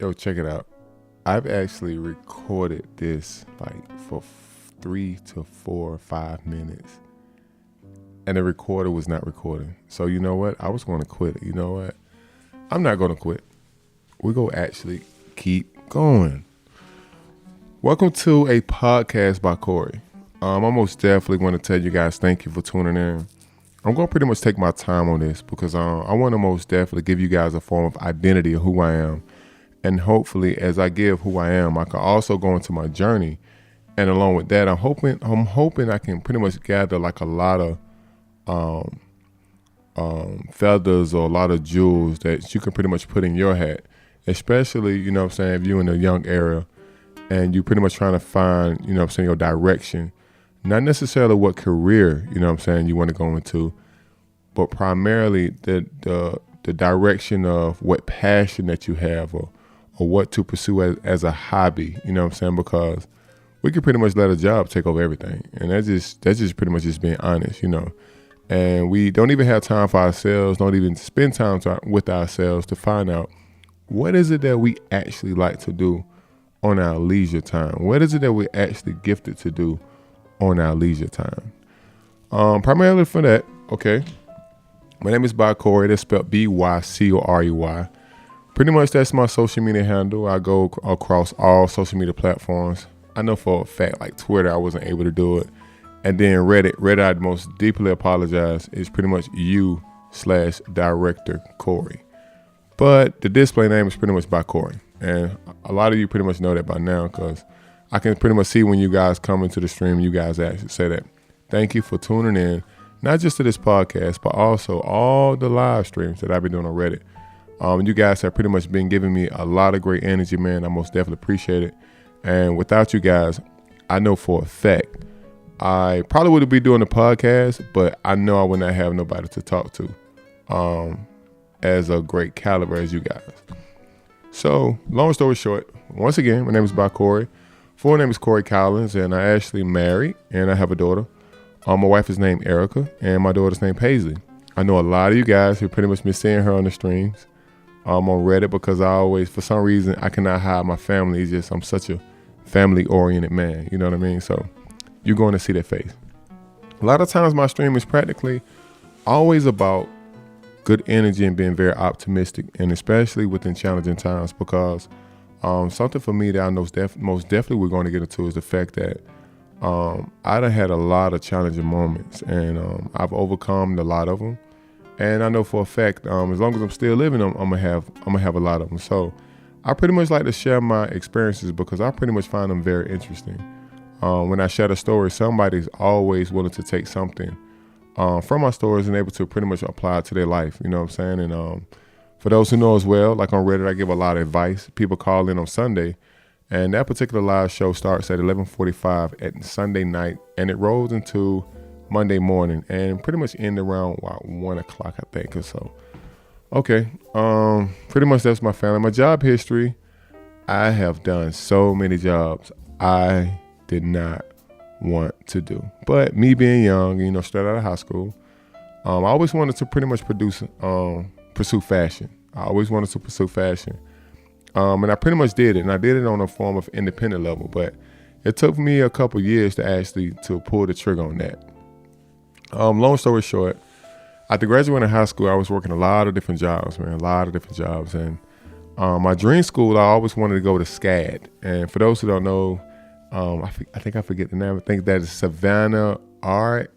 Yo, check it out. I've actually recorded this like for 3 to 4 or 5 minutes, and the recorder was not recording. So you know what? I was going to quit it. You know what? I'm not going to quit. We're going to actually keep going. Welcome to a podcast by Corey. I'm most definitely going to tell you guys thank you for tuning in. I'm going to pretty much take my time on this because I want to most definitely give you guys a form of identity of who I am. And hopefully, as I give who I am, I can also go into my journey. And along with that, I'm hoping I can pretty much gather like a lot of feathers or a lot of jewels that you can pretty much put in your hat. Especially, you know what I'm saying, if you're in a young era and you pretty much trying to find, you know what I'm saying, your direction. Not necessarily what career, you know what I'm saying, you want to go into, but primarily the direction of what passion that you have or what to pursue as a hobby, you know what I'm saying, because we can pretty much let a job take over everything. And that's just pretty much just being honest, you know. And we don't even have time for ourselves, don't even spend time with ourselves to find out what is it that we actually like to do on our leisure time. What is it that we're actually gifted to do on our leisure time? Primarily for that, okay. My name is By Corey. That's spelled Bycorey. Pretty much that's my social media handle. I go across all social media platforms. I know for a fact, like Twitter, I wasn't able to do it. And then Reddit, I'd most deeply apologize. It's pretty much you/director Corey. But the display name is pretty much By Corey. And a lot of you pretty much know that by now because I can pretty much see when you guys come into the stream, you guys actually say that. Thank you for tuning in, not just to this podcast, but also all the live streams that I've been doing on Reddit. You guys have pretty much been giving me a lot of great energy, man. I most definitely appreciate it. And without you guys, I know for a fact, I probably would be doing the podcast, but I know I would not have nobody to talk to as a great caliber as you guys. So, long story short, once again, my name is By Corey. Full name is Corey Collins, and I actually married, and I have a daughter. My wife is named Erica, and my daughter's named Paisley. I know a lot of you guys who pretty much been seeing her on the streams on Reddit because I always, for some reason, I cannot hide my family. It's just I'm such a family-oriented man, you know what I mean? So you're going to see that face. A lot of times my stream is practically always about good energy and being very optimistic, and especially within challenging times because something for me that I know most definitely we're going to get into is the fact that I done had a lot of challenging moments, and I've overcome a lot of them. And I know for a fact, as long as I'm still living them, I'm gonna have a lot of them. So I pretty much like to share my experiences because I pretty much find them very interesting. When I share the story, somebody's always willing to take something from my stories and able to pretty much apply it to their life. You know what I'm saying? And for those who know as well, like on Reddit, I give a lot of advice. People call in on Sunday, and that particular live show starts at 11:45 at Sunday night, and it rolls into Monday morning, and pretty much end around 1 o'clock, I think, or so. Okay, pretty much that's my family. My job history, I have done so many jobs I did not want to do. But me being young, you know, straight out of high school, I always wanted to pretty much pursue fashion. I always wanted to pursue fashion. And I pretty much did it. And I did it on a form of independent level. But it took me a couple years to pull the trigger on that. Long story short, after graduating high school, I was working a lot of different jobs, man, And my dream school, I always wanted to go to SCAD. And for those who don't know, I think I forget the name. I think that is Savannah Art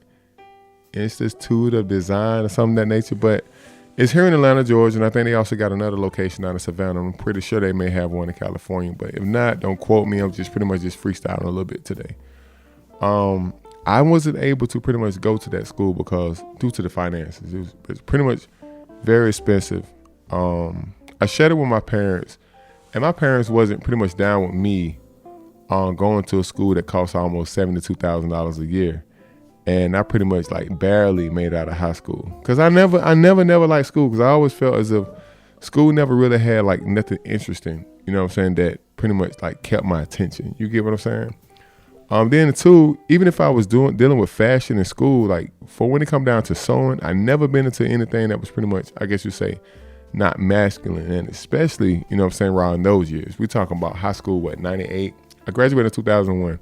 Institute of Design or something of that nature. But it's here in Atlanta, Georgia, and I think they also got another location out in Savannah. I'm pretty sure they may have one in California, but if not, don't quote me. I'm just pretty much just freestyling a little bit today. I wasn't able to pretty much go to that school because due to the finances, it was pretty much very expensive. I shared it with my parents, and my parents wasn't pretty much down with me going to a school that costs almost $72,000 a year. And I pretty much like barely made it out of high school because I never liked school because I always felt as if school never really had like nothing interesting, you know what I'm saying, that pretty much like kept my attention. You get what I'm saying? Then two, even if I was dealing with fashion in school, like for when it come down to sewing, I never been into anything that was pretty much, I guess you say, not masculine. And especially, you know what I'm saying, around those years. We're talking about high school, 98? I graduated in 2001.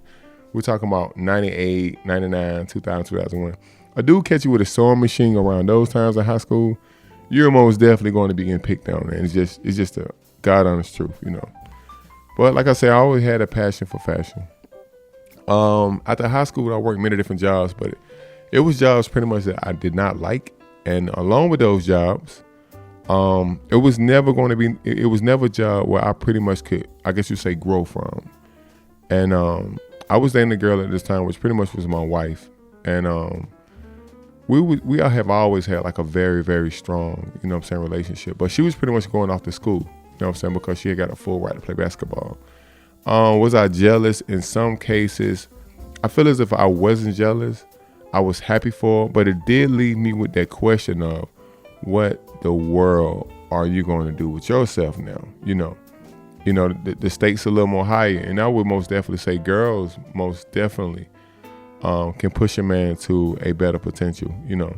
We're talking about 98, 99, 2000, 2001. A dude catch you with a sewing machine around those times in high school, you're most definitely going to be getting picked on. And it's just a God honest truth, you know. But like I said, I always had a passion for fashion. After high school, I worked many different jobs, but it was jobs pretty much that I did not like. And along with those jobs, it was never a job where I pretty much could, I guess you say, grow from. And I was dating a girl at this time, which pretty much was my wife. And we have always had like a very, very strong, you know what I'm saying, relationship. But she was pretty much going off to school, you know what I'm saying, because she had got a full right to play basketball. Was I jealous? In some cases, I feel as if I wasn't jealous. I was happy for her, but it did leave me with that question of what the world are you going to do with yourself now? You know, the stakes are a little more higher. And I would most definitely say girls most definitely can push a man to a better potential, you know.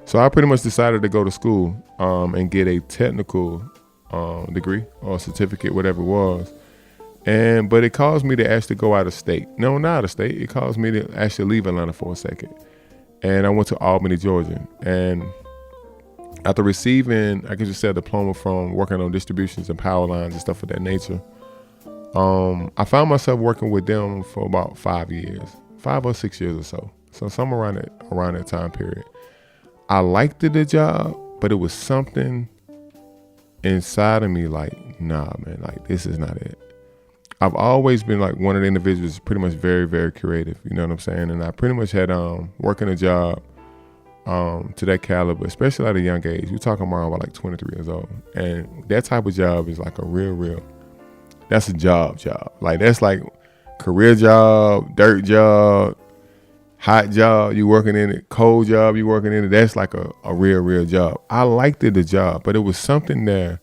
So I pretty much decided to go to school and get a technical degree or certificate, whatever it was. But it caused me to actually go out of state. No, not out of state. It caused me to actually leave Atlanta for a second. And I went to Albany, Georgia. And after receiving, I can just say, a diploma from working on distributions and power lines and stuff of that nature, I found myself working with them for about 5 or 6 years or so. So somewhere around that time period. I liked the job, but it was something inside of me like, nah, man, like this is not it. I've always been like one of the individuals pretty much very, very creative. You know what I'm saying? And I pretty much had working a job to that caliber, especially at a young age. We're talking about like 23 years old. And that type of job is like a real, that's a job. Like that's like career job, dirt job, hot job, you working in it, cold job, you working in it. That's like a real job. I liked the job, but it was something there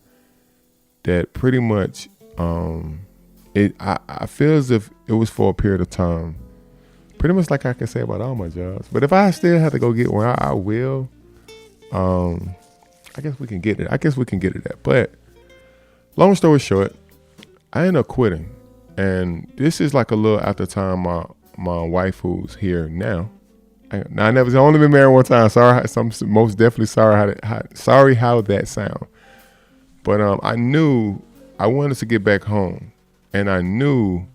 that pretty much, I feel as if it was for a period of time, pretty much like I can say about all my jobs. But if I still have to go get one, I will. I guess we can get it. That. But long story short, I ended up quitting. And this is like a little after time my wife, who's here now. I never only been married one time. Sorry, I'm most definitely sorry how that sound. But I knew I wanted to get back home. And I knew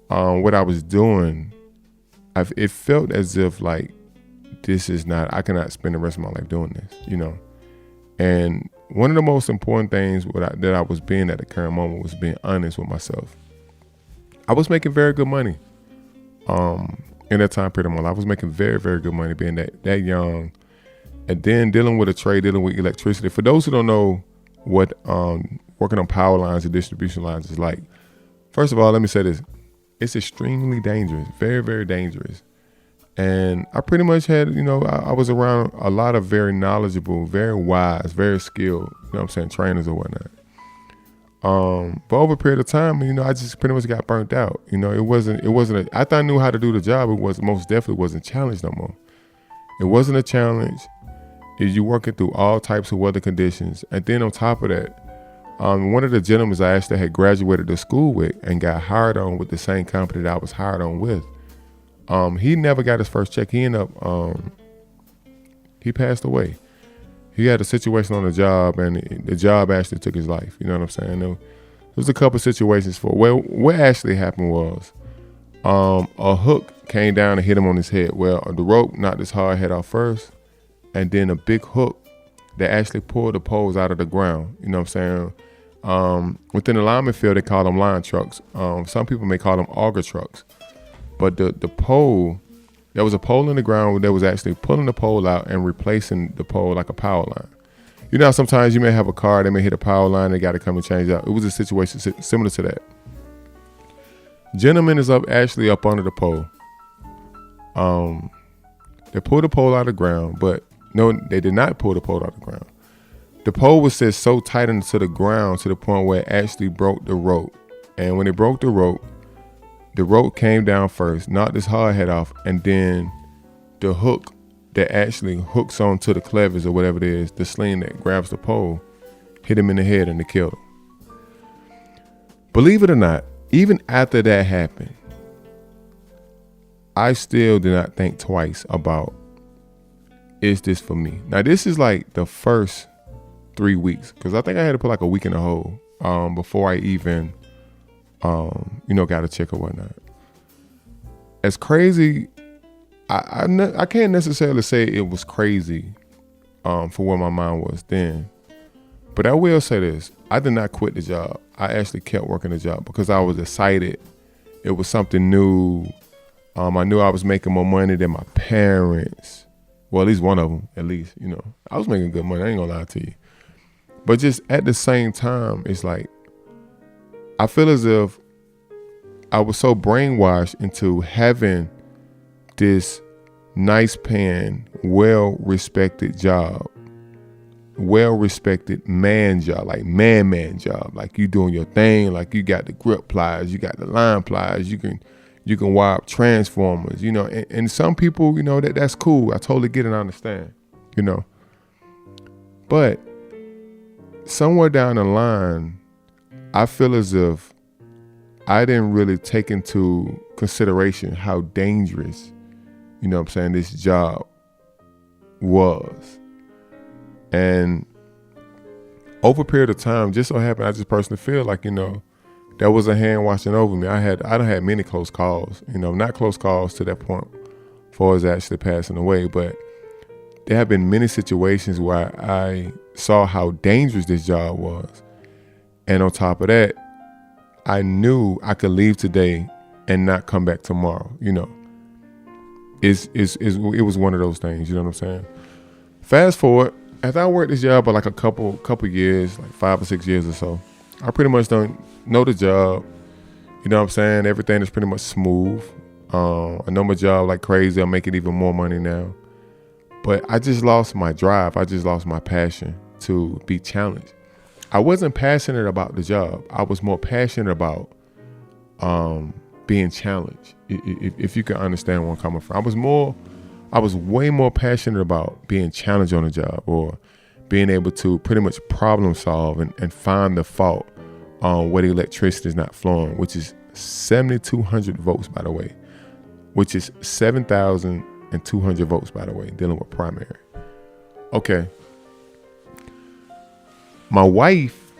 what I was doing. It felt as if like I cannot spend the rest of my life doing this, you know. And one of the most important things that I was being at the current moment was being honest with myself. I was making very good money in that time period of my life. I was making very, very good money being that young. And then dealing with a trade, dealing with electricity. For those who don't know what working on power lines and distribution lines is like, first of all, let me say this. It's extremely dangerous, very, very dangerous. And I pretty much had, I was around a lot of very knowledgeable, very wise, very skilled, trainers or whatnot. But over a period of time, I just pretty much got burnt out. I thought I knew how to do the job. Most definitely wasn't challenged no more. It wasn't a challenge. You're working through all types of weather conditions. And then on top of that, one of the gentlemen I actually had graduated to school with and got hired on with the same company that I was hired on with, he never got his first check. He ended up, he passed away. He had a situation on the job, and the job actually took his life. You know what I'm saying? There was a couple situations what actually happened was, a hook came down and hit him on his head. Well, the rope knocked his hard head off first, and then a big hook that actually pulled the poles out of the ground. You know what I'm saying? Within the lineman field, they call them line trucks. Some people may call them auger trucks. But the pole, there was a pole in the ground that was actually pulling the pole out and replacing the pole like a power line. You know, sometimes you may have a car, they may hit a power line, they got to come and change out. It was a situation similar to that. Gentleman is actually up under the pole. They pulled the pole out of the ground, but no, they did not pull the pole out of the ground. The pole was set so tight into the ground to the point where it actually broke the rope. And when it broke the rope came down first, knocked his hard head off, and then the hook that actually hooks onto the clevis or whatever it is, the sling that grabs the pole, hit him in the head and they killed him. Believe it or not, even after that happened, I still did not think twice about, is this for me? Now, this is like the first 3 weeks, because I think I had to put like a week in the hole before I even, got a check or whatnot. As crazy, I can't necessarily say it was crazy for where my mind was then. But I will say this, I did not quit the job. I actually kept working the job because I was excited. It was something new. I knew I was making more money than my parents. Well, at least one of them, at least, I was making good money. I ain't gonna lie to you. But just at the same time, it's like, I feel as if I was so brainwashed into having this nice paying, well-respected job, well-respected man job, like man job, like you doing your thing, like you got the grip pliers, you got the line pliers, you can wire up transformers, and some people, that's cool. I totally get it and I understand, but somewhere down the line, I feel as if I didn't really take into consideration how dangerous, this job was. And over a period of time, just so happened, I just personally feel like, there was a hand watching over me. I done had many close calls, not close calls to that point for us actually passing away, but there have been many situations where I saw how dangerous this job was. And on top of that, I knew I could leave today and not come back tomorrow, It was one of those things, you know what I'm saying? Fast forward, after I worked this job for like a couple years, like 5 or 6 years or so, I pretty much don't know the job. You know what I'm saying? Everything is pretty much smooth. I know my job like crazy. I'm making even more money now. But I just lost my drive. I just lost my passion to be challenged. I wasn't passionate about the job. I was more passionate about being challenged. If you can understand where I'm coming from. I was way more passionate about being challenged on the job, or being able to pretty much problem solve and find the fault on where the electricity is not flowing, which is 7,200 volts, by the way, which is 7,200 volts, by the way, dealing with primary. Okay. My wife,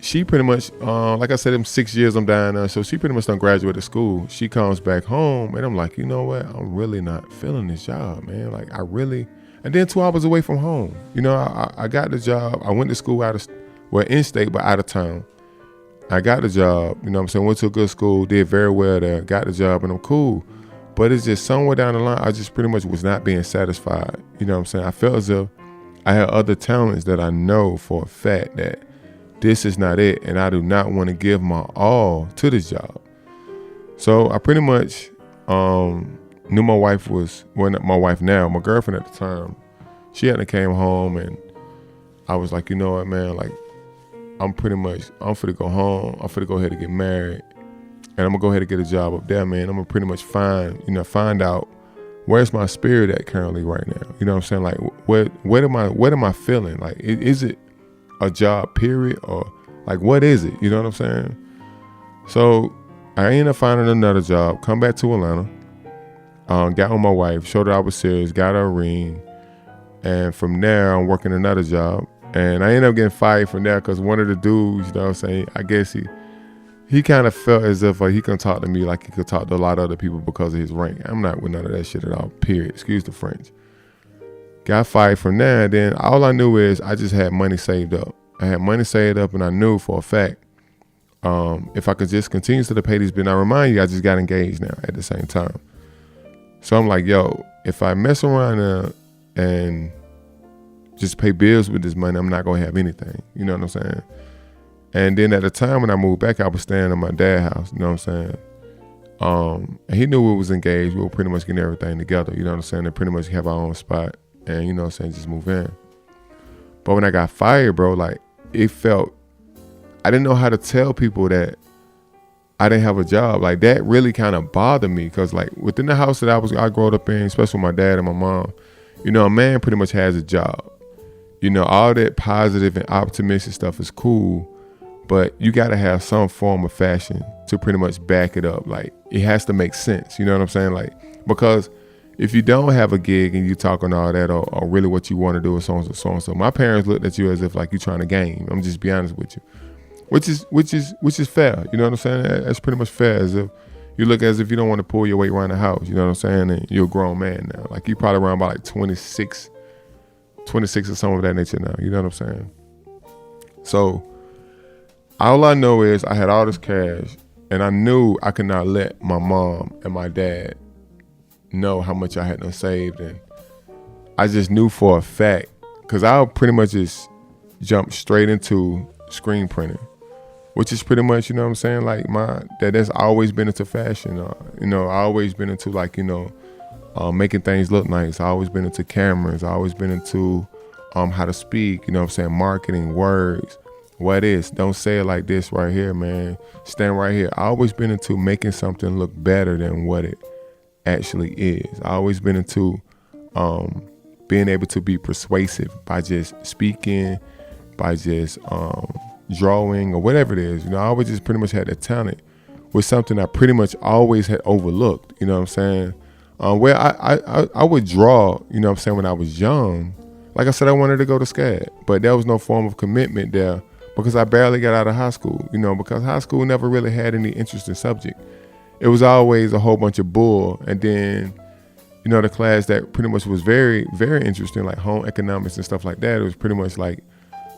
she pretty much, like I said, in 6 years I'm down there, so she pretty much done graduated school. She comes back home, and I'm like, you know what? I'm really not feeling this job, man. Like, and then 2 hours away from home. I got the job. I went to school in state, but out of town. I got the job, went to a good school, did very well there, got the job, and I'm cool. But it's just somewhere down the line, I just pretty much was not being satisfied. I felt as if I had other talents that I know for a fact that this is not it, and I do not want to give my all to this job. So I pretty much knew my wife was, well, not my wife now, my girlfriend at the time. She hadn't came home, and I was like, you know what, man, like, I'm finna go home. I'm finna go ahead and get married, and I'm gonna go ahead and get a job up there, man. I'm gonna pretty much find out where's my spirit at currently right now. You know what I'm saying? Like, what am I feeling? Like, is it a job period, or like, what is it? You know what I'm saying? So I ended up finding another job, come back to Atlanta, got with my wife, showed her I was serious, got her a ring, and from there I'm working another job. And I ended up getting fired from there because one of the dudes, you know what I'm saying, I guess he kind of felt as if he couldn't talk to me like he could talk to a lot of other people because of his rank. I'm not with none of that shit at all, period. Excuse the French. Got fired from there, and then all I knew is I just had money saved up. I had money saved up, and I knew for a fact if I could just continue to pay these bills. Now, remind you, I just got engaged now at the same time. So I'm like, yo, if I mess around and just pay bills with this money, I'm not going to have anything. You know what I'm saying? And then at the time when I moved back, I was staying at my dad's house. You know what I'm saying? And he knew we was engaged. We were pretty much getting everything together. You know what I'm saying? And pretty much have our own spot. And, you know what I'm saying, just move in. But when I got fired, bro, like, it felt, I didn't know how to tell people that I didn't have a job. Like, that really kind of bothered me because, like, within the house that I grew up in, especially with my dad and my mom, a man pretty much has a job. all that positive and optimistic stuff is cool, but you got to have some form of fashion to pretty much back it up. Like, it has to make sense. You know what I'm saying? Like, because if you don't have a gig and you talking all that or really what you want to do or so and so, my parents looked at you as if like you trying to game. I'm just be honest with you, which is fair. You know what I'm saying? That's pretty much fair. As if you look as if you don't want to pull your weight around the house. You know what I'm saying? And you're a grown man now. Like, you probably around about like 26 or something of that nature now. You know what I'm saying? So all I know is I had all this cash, and I knew I could not let my mom and my dad know how much I had done saved. And I just knew for a fact, because I'll pretty much just jump straight into screen printing, which is pretty much, you know what I'm saying, like that's always been into fashion. I always been into like, making things look nice. I always been into cameras. I always been into how to speak, you know what I'm saying, marketing, words, what is, don't say it like this right here, man. Stand right here. I always been into making something look better than what it actually is. I always been into being able to be persuasive by just speaking, by just drawing or whatever it is. I always just pretty much had that talent with something I pretty much always had overlooked. You know what I'm saying? Where I would draw, you know what I'm saying, when I was young. Like I said, I wanted to go to SCAD, but there was no form of commitment there because I barely got out of high school, because high school never really had any interesting subject. It was always a whole bunch of bull. And then, the class that pretty much was very, very interesting, like home economics and stuff like that, it was pretty much like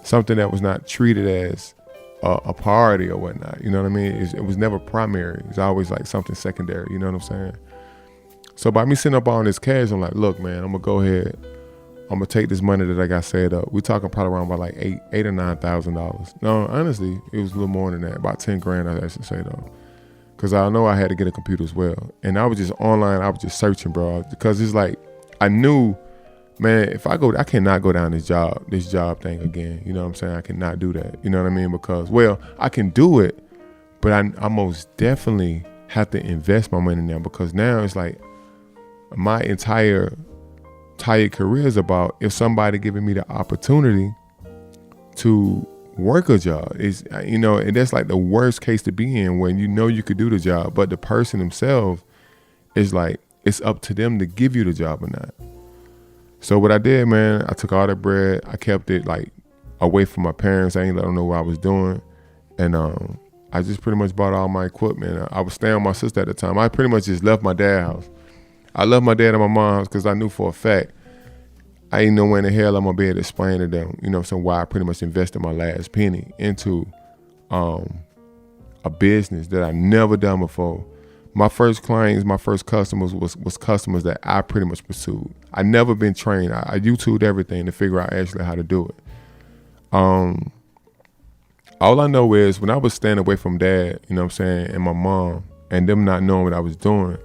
something that was not treated as a priority or whatnot. You know what I mean? It was never primary. It was always like something secondary. You know what I'm saying? So by me sitting up on this cash, I'm like, look, man, I'm going to go ahead. I'm going to take this money that I got saved up. We're talking probably around about like $8,000 or $9,000. No, honestly, it was a little more than that. About 10 grand, I should say, though. Because I know I had to get a computer as well. And I was just online. I was just searching, bro. Because it's like, I knew, man, if I cannot go down this job thing again. You know what I'm saying? I cannot do that. You know what I mean? Because, well, I can do it, but I most definitely have to invest my money now. Because now it's like my entire career is about if somebody giving me the opportunity to work a job. Is and that's like the worst case to be in when you could do the job, but the person themselves is like, it's up to them to give you the job or not. So what I did, man, I took all that bread, I kept it like away from my parents. I ain't let them know what I was doing. And I just pretty much bought all my equipment. I was staying with my sister at the time. I pretty much just left my dad's house. I left my dad and my mom's house because I knew for a fact I didn't know when the hell I'm going to be able to explain to them, why I pretty much invested my last penny into a business that I never done before. My first clients, my first customers was customers that I pretty much pursued. I never been trained. I YouTubed everything to figure out actually how to do it. All I know is when I was staying away from dad, and my mom, and them not knowing what I was doing,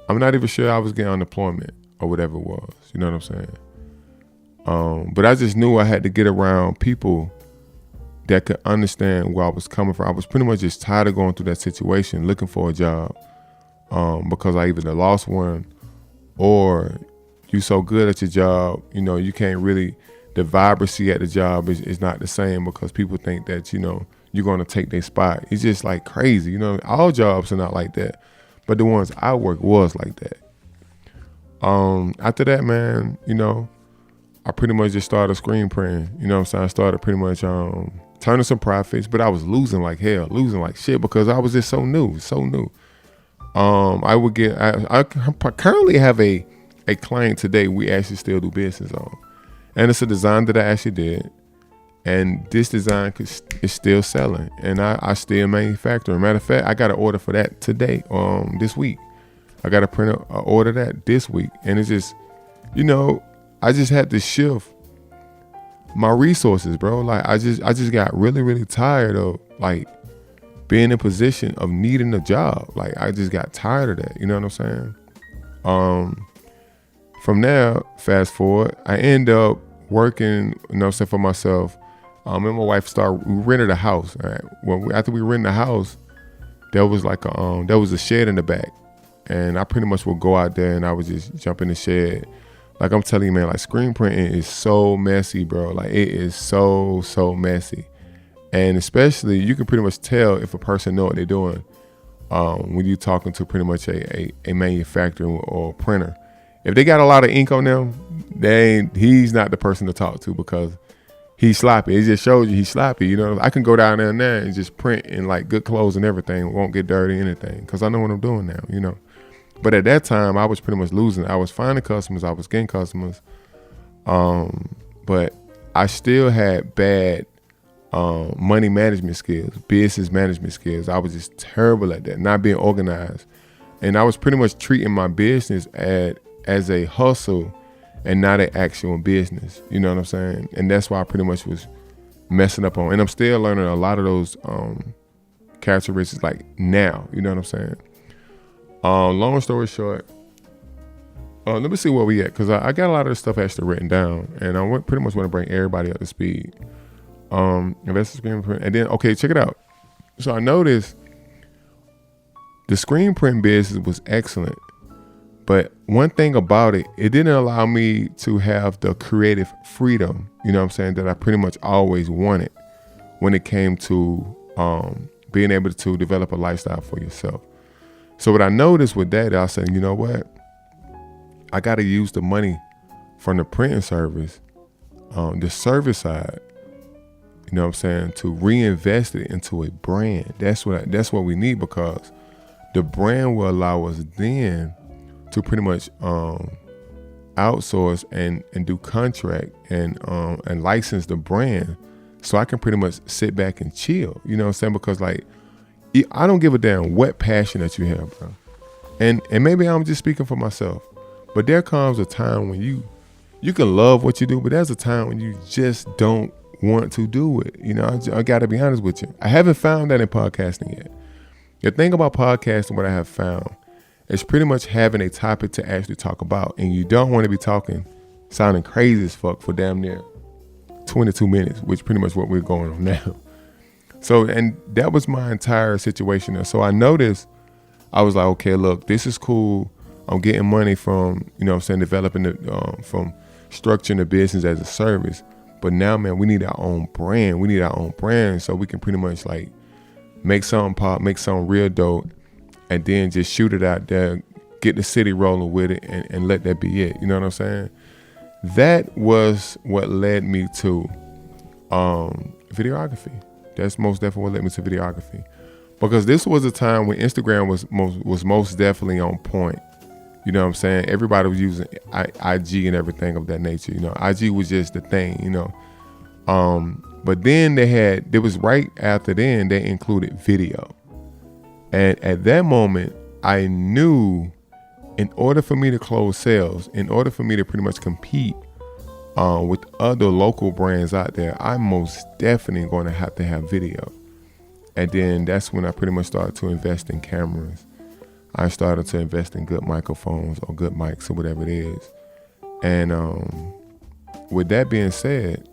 I'm not even sure I was getting unemployment or whatever it was. You know what I'm saying? But I just knew I had to get around people that could understand where I was coming from. I was pretty much just tired of going through that situation, looking for a job, because I either lost one or you so good at your job, you can't really, the vibrancy at the job is not the same because people think that, you're going to take their spot. It's just like crazy. All jobs are not like that, but the ones I worked was like that. After that, man, I pretty much just started screen printing. You know what I'm saying? I started pretty much turning some profits, but I was losing like hell, losing like shit because I was just so new. I currently have a client today we actually still do business on. And it's a design that I actually did. And this design is still selling. And I still manufacture. Matter of fact, I got an order for that today, this week. I got to order that this week. And it's just, I just had to shift my resources, bro. Like I just got really, really tired of like being in a position of needing a job. Like I just got tired of that. You know what I'm saying? From there, fast forward, I end up working, for myself. Me and my wife we rented a house. Right? After we rented the house, there was like there was a shed in the back. And I pretty much would go out there and I would just jump in the shed, Like I'm telling you, man, like screen printing is so messy, bro. Like it is so messy. And especially you can pretty much tell if a person know what they're doing when you're talking to pretty much a manufacturer or printer. If they got a lot of ink on them, he's not the person to talk to because he's sloppy. It just shows you he's sloppy. You know, I can go down there and just print in like good clothes and everything. It won't get dirty or anything because I know what I'm doing now, you know. But at that time, I was pretty much losing. I was finding customers. I was getting customers. But I still had bad money management skills, business management skills. I was just terrible at that, not being organized. And I was pretty much treating my business as a hustle and not an actual business. You know what I'm saying? And that's why I pretty much was messing up on. And I'm still learning a lot of those characteristics like now. You know what I'm saying? Long story short, let me see where we at, because I got a lot of this stuff actually written down, and I pretty much want to bring everybody up to speed. Investor screen print, and then okay, check it out. So I noticed the screen print business was excellent, but one thing about it didn't allow me to have the creative freedom, you know what I'm saying, that I pretty much always wanted when it came to being able to develop a lifestyle for yourself. So what I noticed with that, I said, you know what? I got to use the money from the printing service, the service side, you know what I'm saying, to reinvest it into a brand. That's what we need, because the brand will allow us then to pretty much outsource and do contract and license the brand, so I can pretty much sit back and chill. You know what I'm saying? Because like, I don't give a damn what passion that you have, bro. And maybe I'm just speaking for myself, but there comes a time when you can love what you do, but there's a time when you just don't want to do it. You know, I got to be honest with you. I haven't found that in podcasting yet. The thing about podcasting, what I have found, is pretty much having a topic to actually talk about, and you don't want to be sounding crazy as fuck for damn near 22 minutes, which pretty much what we're going on now. So, and that was my entire situation. So I noticed, I was like, okay, look, this is cool. I'm getting money from, you know what I'm saying, developing from structuring the business as a service. But now, man, we need our own brand. We need our own brand so we can pretty much like make something pop, make something real dope, and then just shoot it out there, get the city rolling with it, and let that be it. You know what I'm saying? That was what led me to videography. That's most definitely what led me to videography, because this was a time when Instagram was most definitely on point. You know what I'm saying? Everybody was using IG and everything of that nature. You know, IG was just the thing, you know. But then they was right after then, they included video. And at that moment, I knew in order for me to close sales, in order for me to pretty much compete with other local brands out there, I'm most definitely going to have video. And then that's when I pretty much started to invest in cameras. I started to invest in good microphones or good mics or whatever it is. And with that being said,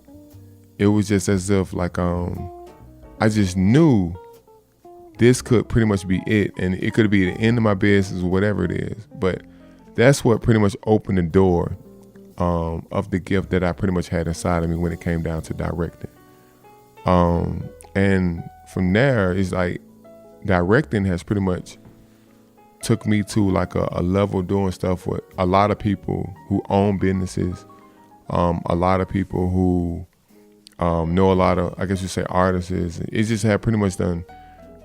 it was just as if like I just knew this could pretty much be it, and it could be the end of my business or whatever it is. But that's what pretty much opened the door of the gift that I pretty much had inside of me when it came down to directing. And from there, it's like directing has pretty much took me to like a level doing stuff with a lot of people who own businesses, a lot of people who know a lot of, I guess you say, artists. It just had pretty much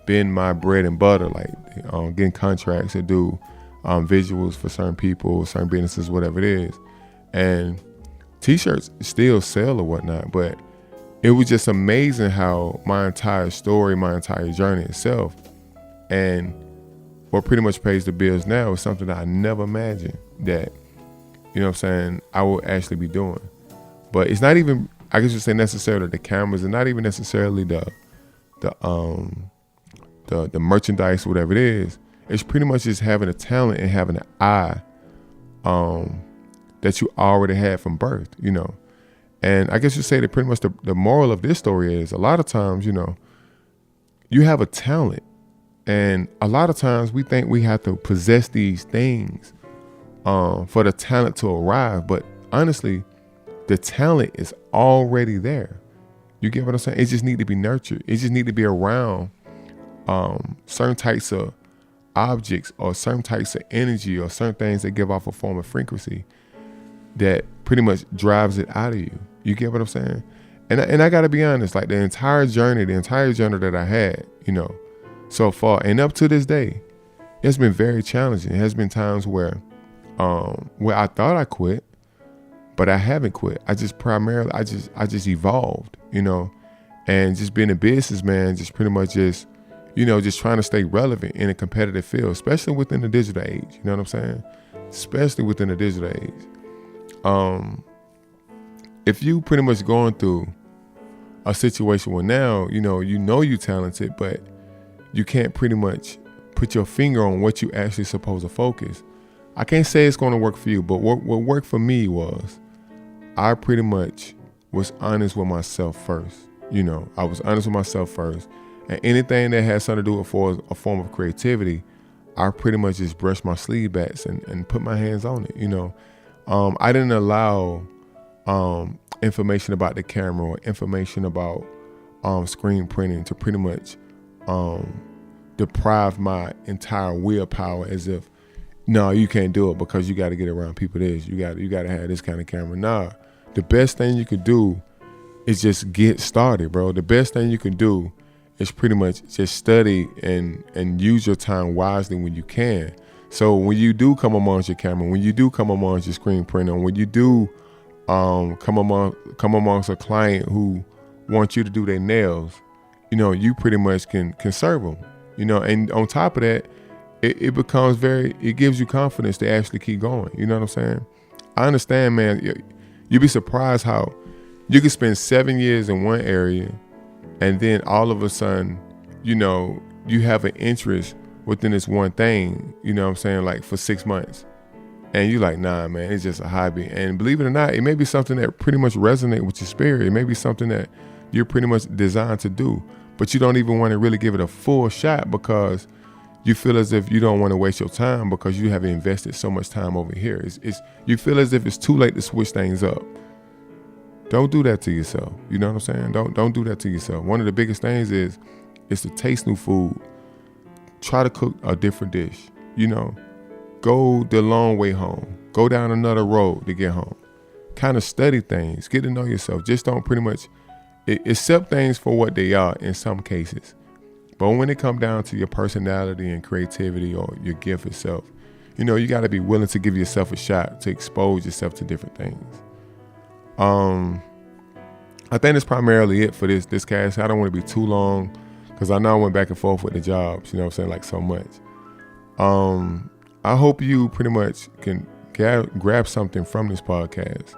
been my bread and butter, like getting contracts to do visuals for certain people, certain businesses, whatever it is. And t-shirts still sell or whatnot, but it was just amazing how my entire story, my entire journey itself, and what pretty much pays the bills now is something that I never imagined that, you know what I'm saying, I will actually be doing. But it's not even, I guess you say, necessarily the cameras, and not even necessarily the merchandise or whatever it is. It's pretty much just having a talent and having an eye that you already had from birth, you know. And I guess you say that pretty much the moral of this story is, a lot of times, you know, you have a talent, and a lot of times we think we have to possess these things for the talent to arrive. But honestly, the talent is already there. You get what I'm saying? It just need to be nurtured. It just need to be around certain types of objects or certain types of energy or certain things that give off a form of frequency that pretty much drives it out of you. You get what I'm saying? And I got to be honest, like the entire journey that I had, so far and up to this day, it's been very challenging. It has been times where I thought I quit, but I haven't quit. I just evolved, and just being a businessman, just pretty much just trying to stay relevant in a competitive field, especially within the digital age. You know what I'm saying? Especially within the digital age. If you pretty much going through a situation where now, you're talented, but you can't pretty much put your finger on what you actually supposed to focus. I can't say it's going to work for you, but what worked for me was I pretty much was honest with myself first. I was honest with myself first. And anything that has something to do with a form of creativity, I pretty much just brushed my sleeve backs and put my hands on it. I didn't allow information about the camera or information about screen printing to pretty much deprive my entire willpower as if, no, you can't do it because you got to get around people this. You got to have this kind of camera. Nah, the best thing you could do is just get started, bro. The best thing you can do is pretty much just study and use your time wisely when you can. So when you do come amongst your camera, when you do come amongst your screen printer, when you do come amongst a client who wants you to do their nails, you pretty much can serve them. And on top of that, it becomes it gives you confidence to actually keep going. You know what I'm saying? I understand, man. You'd be surprised how you could spend 7 years in one area and then all of a sudden, you have an interest within this one thing, like for 6 months. And you're like, nah, man, it's just a hobby. And believe it or not, it may be something that pretty much resonates with your spirit. It may be something that you're pretty much designed to do, but you don't even want to really give it a full shot because you feel as if you don't want to waste your time because you have invested so much time over here. You feel as if it's too late to switch things up. Don't do that to yourself. You know what I'm saying? Don't do that to yourself. One of the biggest things is to taste new food. Try to cook a different dish. Go the long way home. Go down another road to get home. Kind of study things. Get to know yourself. Just don't pretty much accept things for what they are in some cases. But when it comes down to your personality and creativity or your gift itself, you got to be willing to give yourself a shot to expose yourself to different things. I think that's primarily it for this cast. I don't want to be too long because I know I went back and forth with the jobs, like so much. I hope you pretty much can grab something from this podcast.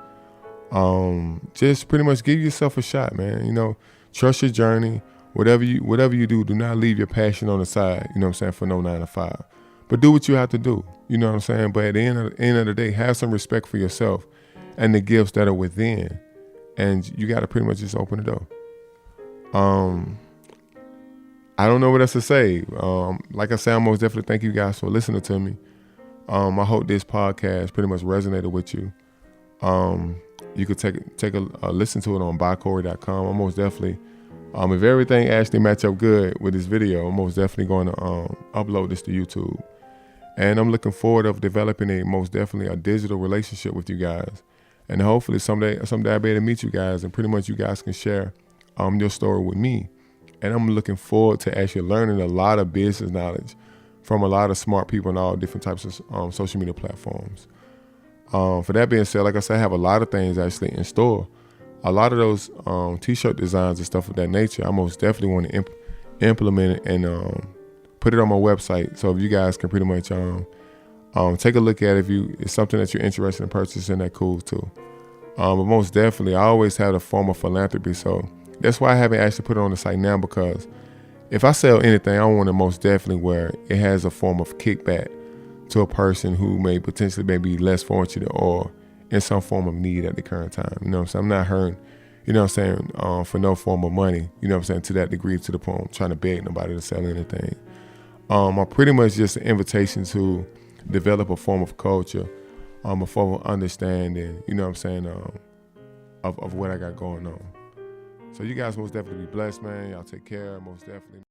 Just pretty much give yourself a shot, man. Trust your journey. Whatever you do not leave your passion on the side, for no 9 to 5. But do what you have to do, But at the end of the day, have some respect for yourself and the gifts that are within. And you got to pretty much just open the door. I don't know what else to say. Like I said, I most definitely thank you guys for listening to me. I hope this podcast pretty much resonated with you. You could take a listen to it on bycorey.com. I'm most definitely, if everything actually match up good with this video, I'm most definitely going to upload this to YouTube. And I'm looking forward of developing a digital relationship with you guys. And hopefully someday I'll be able to meet you guys and pretty much you guys can share your story with me. And I'm looking forward to actually learning a lot of business knowledge from a lot of smart people on all different types of social media platforms. For that being said, like I said, I have a lot of things actually in store. A lot of those t-shirt designs and stuff of that nature, I most definitely want to implement it and put it on my website. So if you guys can pretty much take a look at it, if it's something that you're interested in purchasing, that cool too. But most definitely, I always had a form of philanthropy. So that's why I haven't actually put it on the site now, because if I sell anything, I want it most definitely where it has a form of kickback to a person who may potentially be less fortunate or in some form of need at the current time. You know what I'm saying? I'm not hurting, for no form of money, to that degree, to the point I'm trying to beg nobody to sell anything. I'm pretty much just an invitation to develop a form of culture a full understanding, you know what I'm saying, of what I got going on. So you guys most definitely be blessed, man. Y'all take care, most definitely.